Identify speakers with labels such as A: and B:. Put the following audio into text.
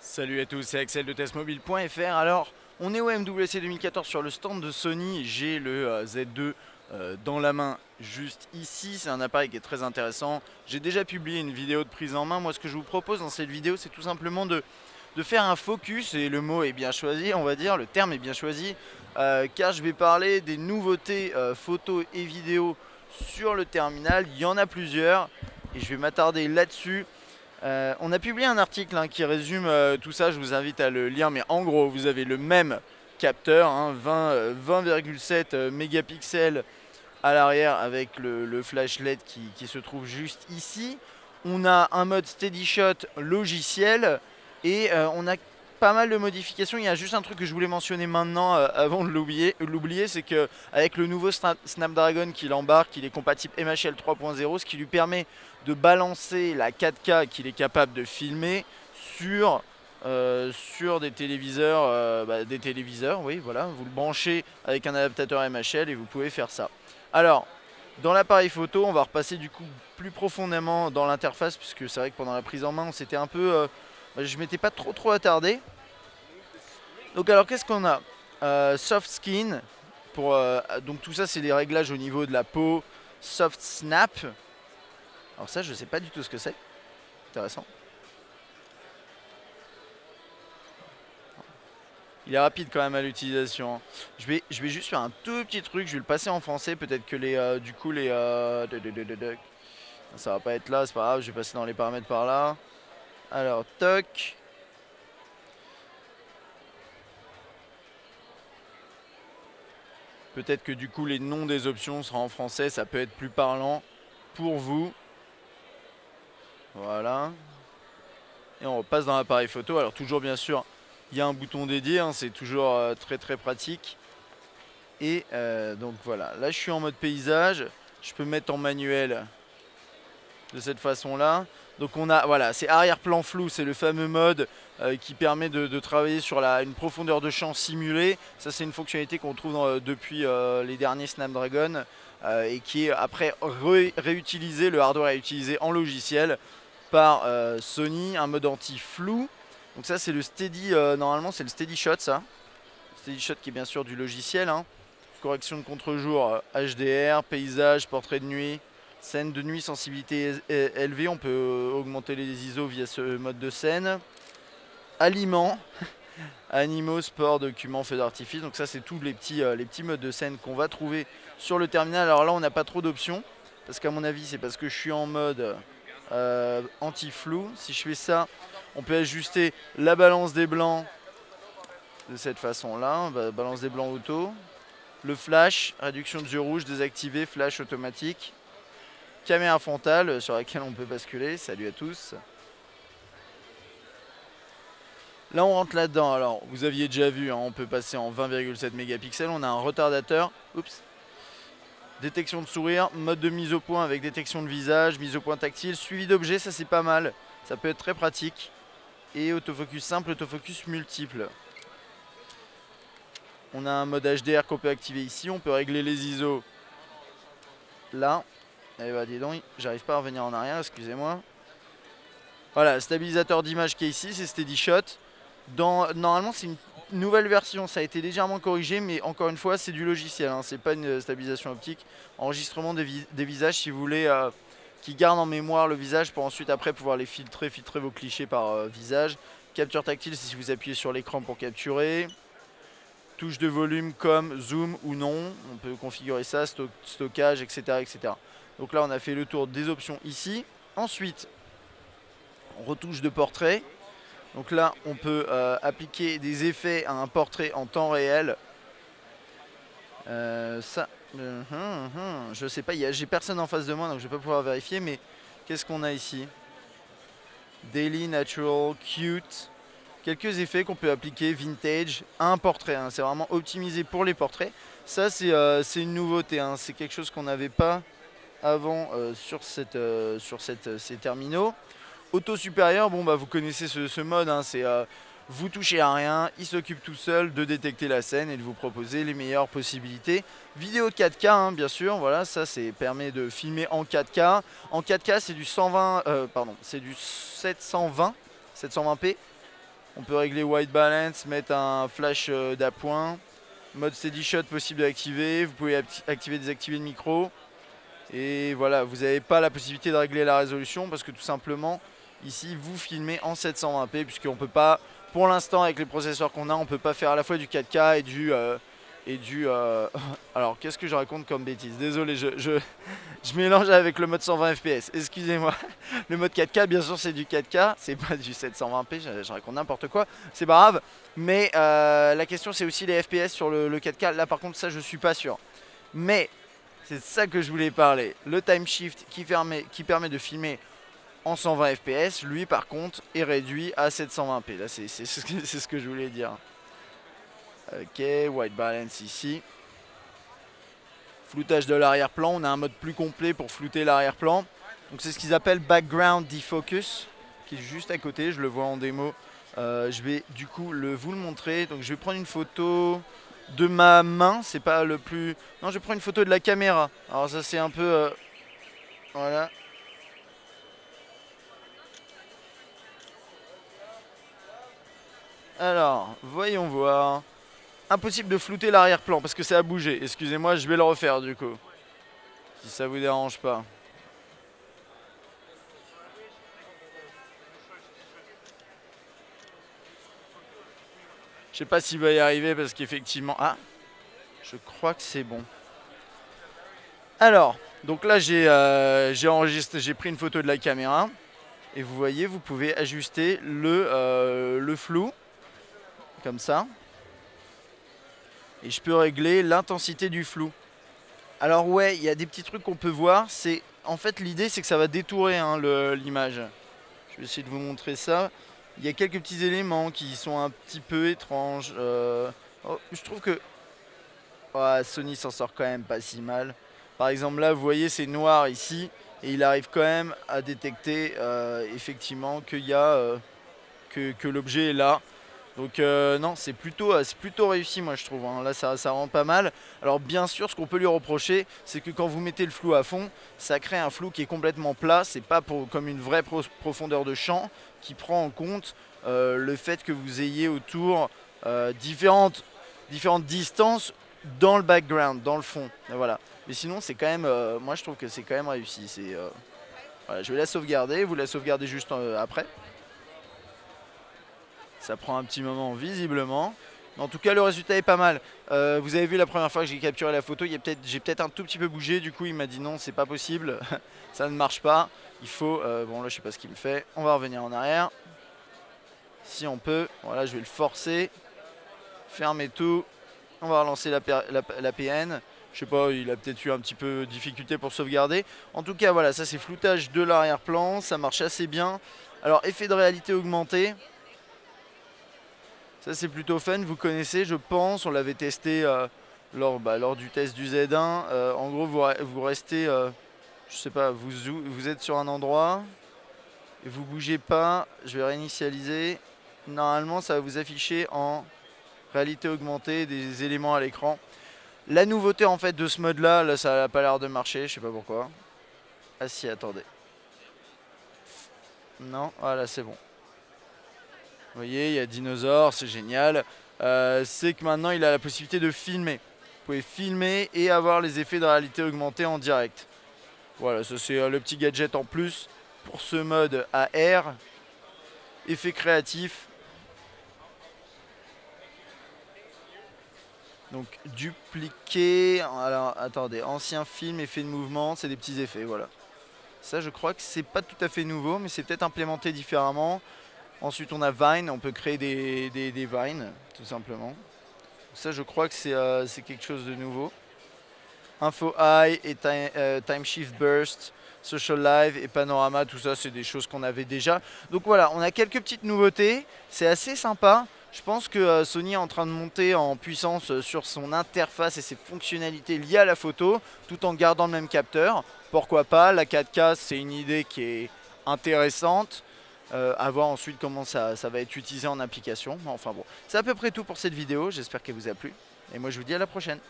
A: Salut à tous, c'est Axel de testmobile.fr. Alors, on est au MWC 2014 sur le stand de Sony. J'ai le Z2 dans la main juste ici. C'est un appareil qui est très intéressant. J'ai déjà publié une vidéo de prise en main. Moi, ce que je vous propose dans cette vidéo, c'est tout simplement de faire un focus. Et le mot est bien choisi, on va dire, le terme est bien choisi. Car je vais parler des nouveautés photos et vidéos sur le terminal. Il y en a plusieurs et je vais m'attarder là-dessus. On a publié un article qui résume tout ça, je vous invite à le lire, mais en gros vous avez le même capteur, 20,7 mégapixels à l'arrière avec le flash LED qui se trouve juste ici. On a un mode steady shot logiciel et on a pas mal de modifications. Il y a juste un truc que je voulais mentionner maintenant avant de l'oublier, c'est que avec le nouveau Snapdragon qu'il embarque, il est compatible MHL 3.0, ce qui lui permet de balancer la 4K qu'il est capable de filmer sur des téléviseurs, oui, voilà, vous le branchez avec un adaptateur MHL et vous pouvez faire ça. Alors, dans l'appareil photo, on va repasser du coup plus profondément dans l'interface, puisque c'est vrai que pendant la prise en main, on s'était un peu, je m'étais pas trop attardé. Donc alors, qu'est-ce qu'on a? Soft skin, donc tout ça, c'est les réglages au niveau de la peau. Soft snap. Alors ça, je sais pas du tout ce que c'est. Intéressant. Il est rapide quand même à l'utilisation. Je vais juste faire un tout petit truc. Je vais le passer en français. Peut-être que ça va pas être là. C'est pas grave. Je vais passer dans les paramètres par là. Alors, toc. Peut-être que du coup, les noms des options seront en français. Ça peut être plus parlant pour vous. Voilà. Et on repasse dans l'appareil photo. Alors, toujours bien sûr, il y a un bouton dédié. C'est toujours très pratique. Et donc voilà, là je suis en mode paysage, je peux mettre en manuel de cette façon là. Donc on a, voilà, c'est arrière-plan flou, c'est le fameux mode qui permet de travailler sur une profondeur de champ simulée. Ça c'est une fonctionnalité qu'on trouve depuis les derniers Snapdragon et qui est après réutilisé, le hardware est utilisé en logiciel par Sony, un mode anti-flou. Donc ça c'est le steady, normalement c'est le steady shot ça. Steady shot qui est bien sûr du logiciel. Correction de contre-jour, HDR, paysage, portrait de nuit, scène de nuit, sensibilité élevée. On peut augmenter les ISO via ce mode de scène. Aliments, animaux, sport, documents, feux d'artifice. Donc ça, c'est tous les petits modes de scène qu'on va trouver sur le terminal. Alors là, on n'a pas trop d'options. Parce qu'à mon avis, c'est parce que je suis en mode anti-flou. Si je fais ça, on peut ajuster la balance des blancs de cette façon-là. Balance des blancs auto. Le flash, réduction de yeux rouges, désactivé, flash automatique. Caméra frontale sur laquelle on peut basculer. Salut à tous. Là, on rentre là-dedans. Alors, vous aviez déjà vu, on peut passer en 20,7 mégapixels. On a un retardateur. Oups. Détection de sourire, mode de mise au point avec détection de visage, mise au point tactile, suivi d'objets, ça c'est pas mal. Ça peut être très pratique. Et autofocus simple, autofocus multiple. On a un mode HDR qu'on peut activer ici. On peut régler les ISO là. Et bah dis donc, j'arrive pas à revenir en arrière, excusez-moi. Voilà, stabilisateur d'image qui est ici, c'est Steady Shot. Normalement, c'est une nouvelle version. Ça a été légèrement corrigé, mais encore une fois, c'est du logiciel. C'est pas une stabilisation optique. Enregistrement des visages, si vous voulez, qui garde en mémoire le visage pour ensuite après pouvoir les filtrer vos clichés par visage. Capture tactile, c'est si vous appuyez sur l'écran pour capturer. Touche de volume comme zoom ou non, on peut configurer ça, stockage, etc. Donc là on a fait le tour des options ici. Ensuite, retouche de portrait. Donc là on peut appliquer des effets à un portrait en temps réel. Je sais pas, j'ai personne en face de moi donc je vais pas pouvoir vérifier, mais qu'est-ce qu'on a ici? Daily, Natural, Cute. Quelques effets qu'on peut appliquer, vintage, à un portrait. C'est vraiment optimisé pour les portraits. Ça, c'est une nouveauté. C'est quelque chose qu'on n'avait pas avant sur ces terminaux. Auto supérieur, bon, vous connaissez ce mode. Vous touchez à rien, il s'occupe tout seul de détecter la scène et de vous proposer les meilleures possibilités. Vidéo 4K, bien sûr. Voilà, ça permet de filmer en 4K. En 4K, c'est du 720p. On peut régler white balance, mettre un flash d'appoint. Mode steady shot possible d'activer. Vous pouvez activer, désactiver le micro. Et voilà, vous n'avez pas la possibilité de régler la résolution parce que tout simplement, ici, vous filmez en 720p puisqu'on peut pas, pour l'instant, avec les processeurs qu'on a, on peut pas faire à la fois du 4K et du alors, qu'est-ce que je raconte comme bêtise? Désolé, je mélange avec le mode 120 fps. Excusez-moi. Le mode 4K, bien sûr, c'est du 4K. C'est pas du 720p. Je raconte n'importe quoi. C'est pas grave. Mais la question, c'est aussi les FPS sur le 4K. Là, par contre, ça, je suis pas sûr. Mais c'est de ça que je voulais parler. Le time shift qui permet de filmer en 120 fps, lui, par contre, est réduit à 720p. Là, c'est ce que je voulais dire. Ok, white balance ici. Floutage de l'arrière-plan, on a un mode plus complet pour flouter l'arrière-plan. Donc c'est ce qu'ils appellent background defocus, qui est juste à côté, je le vois en démo. Je vais du coup vous le montrer. Donc je vais prendre une photo de ma main, c'est pas le plus... Non, je prends une photo de la caméra. Alors ça c'est un peu... Voilà. Alors, voyons voir. Impossible de flouter l'arrière-plan parce que ça a bougé. Excusez-moi, je vais le refaire du coup. Si ça vous dérange pas. Je sais pas s'il va y arriver parce qu'effectivement... Ah, je crois que c'est bon. Alors, donc là j'ai enregistré, j'ai pris une photo de la caméra. Et vous voyez, vous pouvez ajuster le flou. Comme ça. Et je peux régler l'intensité du flou. Alors ouais, il y a des petits trucs qu'on peut voir. En fait, l'idée, c'est que ça va détourer hein, l'image. Je vais essayer de vous montrer ça. Il y a quelques petits éléments qui sont un petit peu étranges. Oh, je trouve que Sony s'en sort quand même pas si mal. Par exemple, là, vous voyez, c'est noir ici. Et il arrive quand même à détecter effectivement qu'il y a, que l'objet est là. Donc non, c'est plutôt réussi moi je trouve, hein. Là ça rend pas mal. Alors bien sûr ce qu'on peut lui reprocher c'est que quand vous mettez le flou à fond, ça crée un flou qui est complètement plat. C'est pas comme une vraie profondeur de champ qui prend en compte le fait que vous ayez autour différentes distances dans le background, dans le fond. Et voilà. Mais sinon c'est quand même, moi je trouve que c'est quand même réussi. Voilà, je vais la sauvegarder, vous la sauvegardez juste après. Ça prend un petit moment visiblement. En tout cas le résultat est pas mal. Vous avez vu la première fois que j'ai capturé la photo, j'ai peut-être un tout petit peu bougé. Du coup il m'a dit non c'est pas possible. Ça ne marche pas. Il faut... bon là je sais pas ce qu'il me fait. On va revenir en arrière. Si on peut. Voilà je vais le forcer. Fermer tout. On va relancer la PN. Je sais pas, il a peut-être eu un petit peu de difficulté pour sauvegarder. En tout cas voilà, ça c'est floutage de l'arrière-plan. Ça marche assez bien. Alors effet de réalité augmentée. Ça c'est plutôt fun, vous connaissez je pense, on l'avait testé lors du test du Z1. En gros vous restez, je sais pas, vous êtes sur un endroit et vous bougez pas, je vais réinitialiser. Normalement ça va vous afficher en réalité augmentée des éléments à l'écran. La nouveauté en fait de ce mode là ça n'a pas l'air de marcher, je sais pas pourquoi. Ah si, attendez. Non, voilà c'est bon. Vous voyez, il y a dinosaure, c'est génial. C'est que maintenant, il a la possibilité de filmer. Vous pouvez filmer et avoir les effets de réalité augmentée en direct. Voilà, ça c'est le petit gadget en plus pour ce mode AR. Effet créatif. Donc, dupliquer. Alors, attendez, ancien film, effet de mouvement, c'est des petits effets, voilà. Ça, je crois que c'est pas tout à fait nouveau, mais c'est peut-être implémenté différemment. Ensuite on a Vine, on peut créer des Vines tout simplement. Ça je crois que c'est quelque chose de nouveau. Info Eye et Time Shift Burst, Social Live et Panorama, tout ça c'est des choses qu'on avait déjà. Donc voilà, on a quelques petites nouveautés, c'est assez sympa. Je pense que Sony est en train de monter en puissance sur son interface et ses fonctionnalités liées à la photo, tout en gardant le même capteur. Pourquoi pas, la 4K c'est une idée qui est intéressante. À voir ensuite comment ça va être utilisé en application. Enfin bon, c'est à peu près tout pour cette vidéo. J'espère qu'elle vous a plu. Et moi je vous dis à la prochaine.